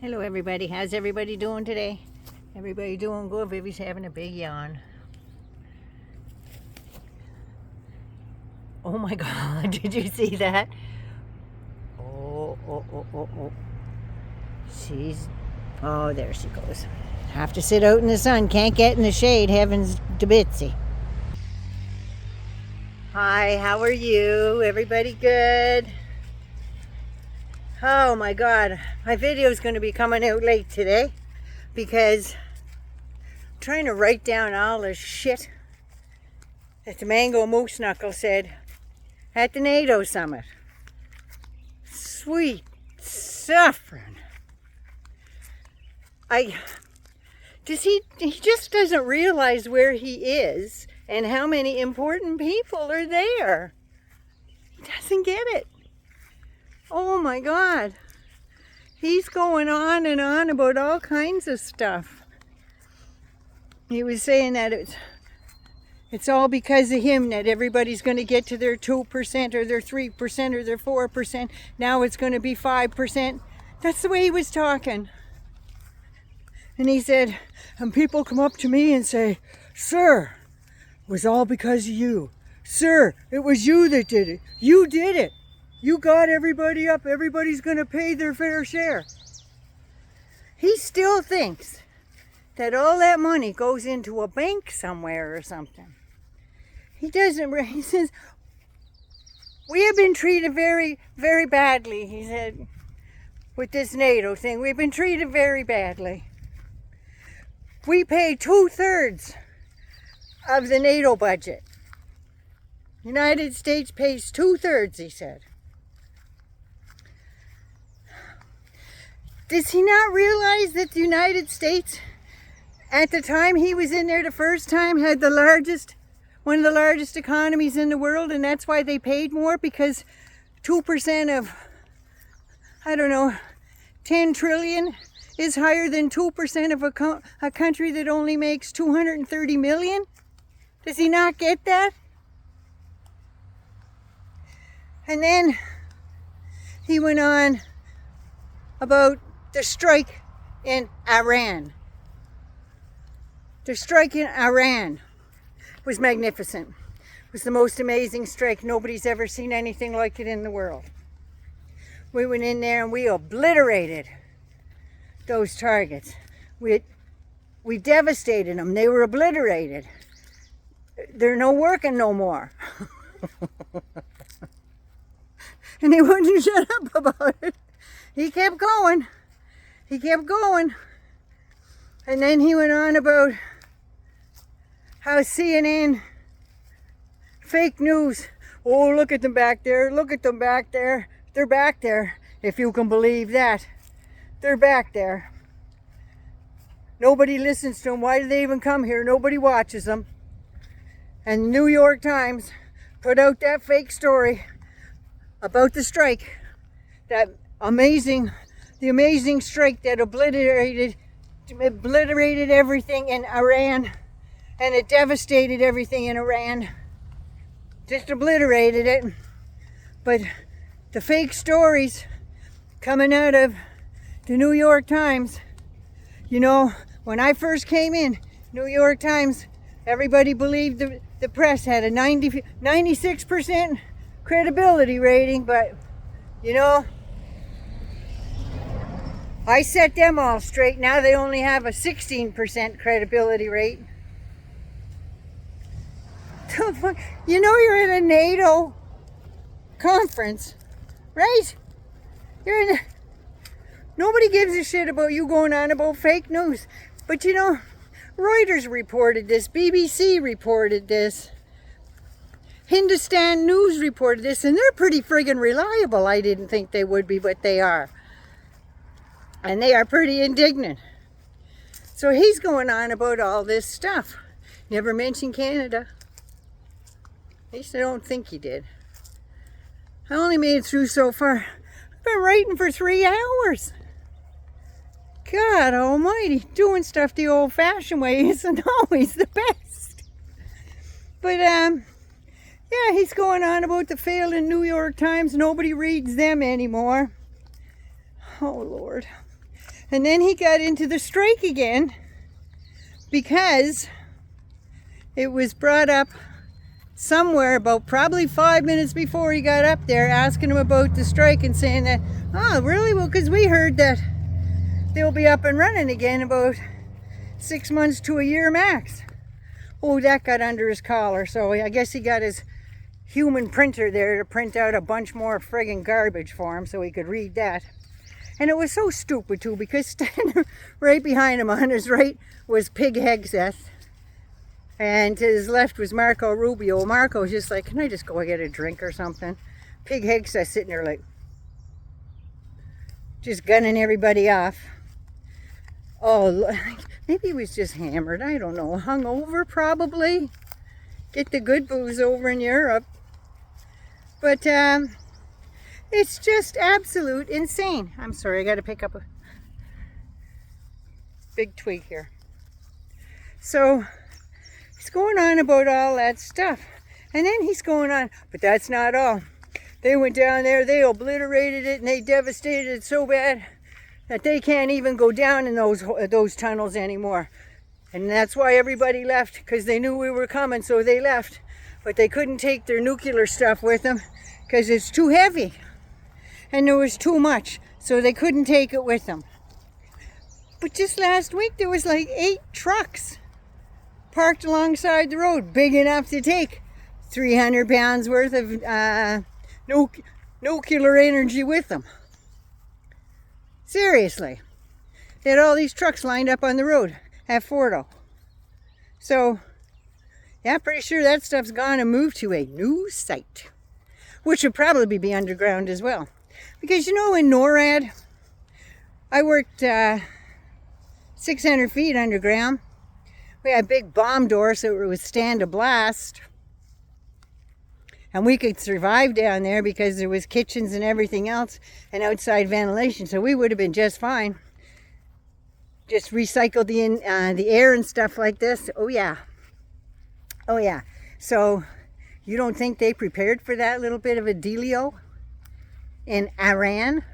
Hello everybody, how's everybody doing today? Everybody doing good? Baby's having a big yawn. Oh my god, did you see that? Oh. Oh, there she goes. Have to sit out in the sun, can't get in the shade, heavens to Bitsy. Hi, how are you? Everybody good? Oh my god, my video is going to be coming out late today because I'm trying to write down all the shit that the Mango Moose Knuckle said at the NATO summit. Sweet suffering. He just doesn't realize where he is and how many important people are there. He doesn't get it. Oh my God. He's going on and on about all kinds of stuff. He was saying that it's all because of him that everybody's going to get to their 2% or their 3% or their 4%. Now it's going to be 5%. That's the way he was talking. And he said, and people come up to me and say, "Sir, it was all because of you. Sir, it was you that did it. You did it. You got everybody up. Everybody's going to pay their fair share." He still thinks that all that money goes into a bank somewhere or something. He doesn't. He says, "We have been treated very, very badly," he said, with this NATO thing. We've been treated very badly. We pay 2/3 of the NATO budget. United States pays 2/3, he said. Does he not realize that the United States, at the time he was in there the first time, had one of the largest economies in the world, and that's why they paid more, because 2% of, 10 trillion is higher than 2% of a country that only makes 230 million? Does he not get that? And then he went on about the strike in Iran. The strike in Iran was magnificent. It was the most amazing strike. Nobody's ever seen anything like it in the world. We went in there and we obliterated those targets. We devastated them. They were obliterated. They're no working no more. And he wouldn't shut up about it. He kept going. He kept going. And then he went on about how CNN, fake news. Oh, look at them back there. Look at them back there. They're back there, if you can believe that. They're back there. Nobody listens to them. Why do they even come here? Nobody watches them. And the New York Times put out that fake story about the strike, the amazing strike that obliterated everything in Iran, and it devastated everything in Iran. Just obliterated it. But the fake stories coming out of the New York Times, when I first came in, New York Times, everybody believed the press had a 96% credibility rating, but I set them all straight. Now they only have a 16% credibility rate. You're in a NATO conference, right? Nobody gives a shit about you going on about fake news. But Reuters reported this, BBC reported this, Hindustan News reported this, and they're pretty friggin' reliable. I didn't think they would be, but they are. And they are pretty indignant. So he's going on about all this stuff. Never mentioned Canada. At least I don't think he did. I only made it through so far. I've been writing for 3 hours. God almighty, doing stuff the old-fashioned way isn't always the best. But yeah, he's going on about the failing New York Times. Nobody reads them anymore. Oh Lord. And then he got into the strike again because it was brought up somewhere about probably 5 minutes before he got up there, asking him about the strike and saying that, oh, really? Well, because we heard that they'll be up and running again about 6 months to a year max. Oh, that got under his collar, so I guess he got his human printer there to print out a bunch more friggin' garbage for him so he could read that. And it was so stupid too, because standing right behind him on his right was Pig Hegseth, and to his left was Marco Rubio. Marco's just like, can I just go get a drink or something? Pig Hegseth sitting there like, just gunning everybody off. Oh, maybe he was just hammered. I don't know. Hungover, probably. Get the good booze over in Europe. But it's just absolute insane. I'm sorry, I got to pick up a big twig here. So he's going on about all that stuff. And then he's going on, but that's not all. They went down there, they obliterated it, and they devastated it so bad that they can't even go down in those tunnels anymore. And that's why everybody left, because they knew we were coming, so they left. But they couldn't take their nuclear stuff with them because it's too heavy. And there was too much, so they couldn't take it with them. But just last week, there was like 8 trucks parked alongside the road, big enough to take 300 pounds worth of nuclear energy with them. Seriously. They had all these trucks lined up on the road at Fordo. So, yeah, pretty sure that stuff's gone and moved to a new site, which would probably be underground as well. Because you know, in NORAD, I worked 600 feet underground. We had big bomb doors so it would stand a blast. And we could survive down there because there was kitchens and everything else and outside ventilation. So we would have been just fine. Just recycled the air and stuff like this. Oh yeah. Oh yeah. So you don't think they prepared for that little bit of a dealio in Iran?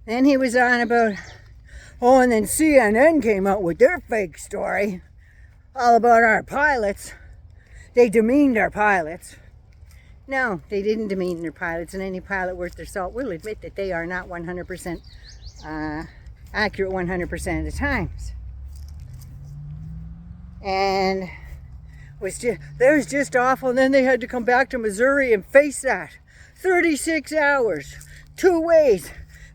Then he was on about, oh, and then CNN came out with their fake story all about our pilots. They demeaned our pilots. No, they didn't demean their pilots, and any pilot worth their salt will admit that they are not 100% accurate 100% of the times. And that was just awful. And then they had to come back to Missouri and face that. 36 hours, 2 ways.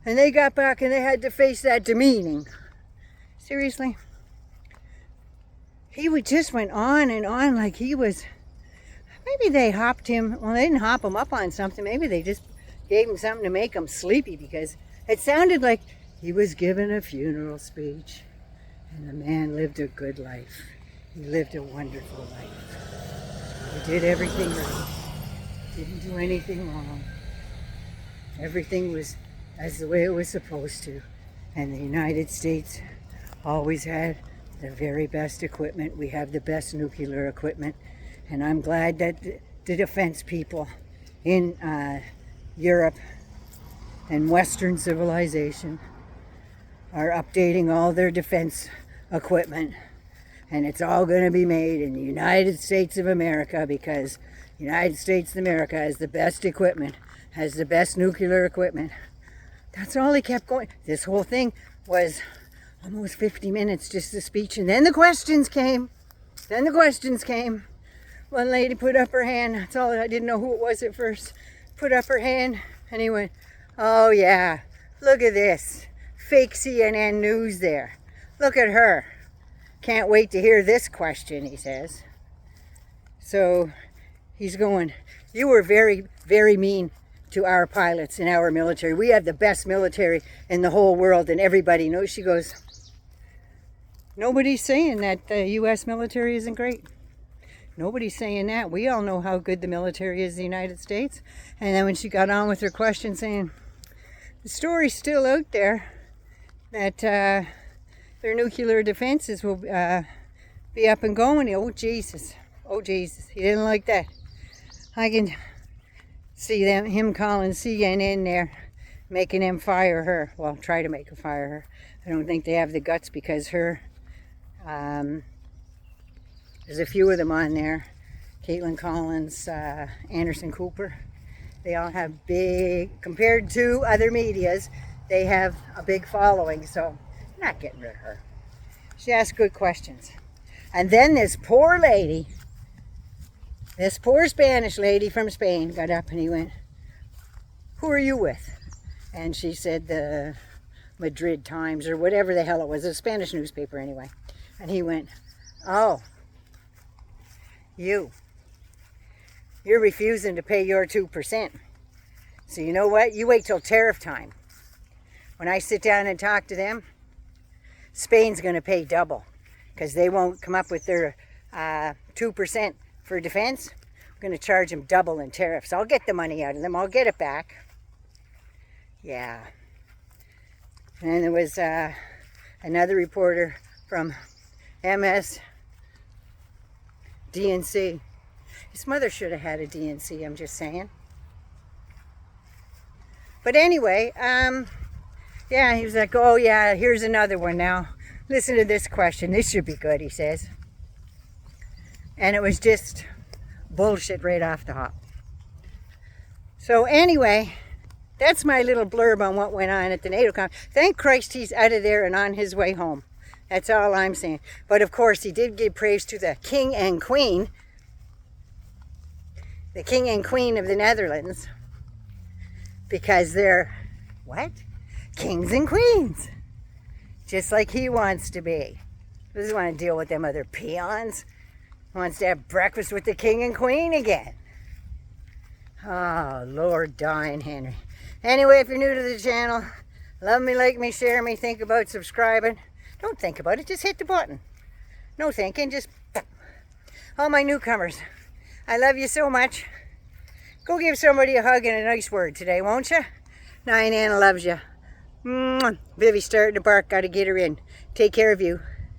And they got back and they had to face that demeaning. Seriously? He just went on and on like he was, maybe they hopped him, well, they didn't hop him up on something, maybe they just gave him something to make him sleepy, because it sounded like he was giving a funeral speech, and the man lived a good life. He lived a wonderful life. He did everything right, didn't do anything wrong. Everything was as the way it was supposed to, and the United States always had the very best equipment. We have the best nuclear equipment, and I'm glad that the defense people in Europe and Western civilization are updating all their defense equipment, and it's all going to be made in the United States of America, because the United States of America has the best equipment, has the best nuclear equipment. That's all he kept going. This whole thing was almost 50 minutes, just a speech, and then the questions came. One lady put up her hand. That's all. I didn't know who it was at first. Put up her hand, and he went, oh yeah, look at this. Fake CNN news there. Look at her. Can't wait to hear this question, he says. So he's going, you were very, very mean to our pilots and our military. We have the best military in the whole world, and everybody knows. She goes, nobody's saying that the U.S. military isn't great. Nobody's saying that. We all know how good the military is in the United States. And then when she got on with her question saying, the story's still out there that their nuclear defenses will be up and going. Oh, Jesus. Oh, Jesus. He didn't like that. I can see him calling CNN there making him fire her. Well, try to make her fire her. I don't think they have the guts because there's a few of them on there. Caitlin Collins, Anderson Cooper. They all have big, compared to other medias, they have a big following, so I'm not getting rid of her. She asked good questions. And then this poor lady, this poor Spanish lady from Spain got up and he went, "Who are you with?" And she said the Madrid Times or whatever the hell it was, a Spanish newspaper anyway. And he went, "Oh, you're refusing to pay your 2%. So you know what? You wait till tariff time. When I sit down and talk to them, Spain's going to pay double because they won't come up with their 2% for defense. I'm going to charge them double in tariffs. I'll get the money out of them. I'll get it back." Yeah. And then there was another reporter from MS DNC. His mother should have had a DNC, I'm just saying. But anyway, yeah, he was like, "Oh yeah, here's another one now. Listen to this question. This should be good," he says. And it was just bullshit right off the hop. So anyway, that's my little blurb on what went on at the NATO conference. Thank Christ he's out of there and on his way home. That's all I'm saying. But of course, he did give praise to the King and Queen. The King and Queen of the Netherlands. Because they're, what? Kings and queens. Just like he wants to be. Doesn't want to deal with them other peons. Wants to have breakfast with the King and Queen again. Oh, Lord dying Henry. Anyway, if you're new to the channel, love me, like me, share me, think about subscribing. Don't think about it, just hit the button. No thinking, just... All my newcomers, I love you so much. Go give somebody a hug and a nice word today, won't you? Nine Anna loves you. Vivi's starting to bark, gotta get her in. Take care of you.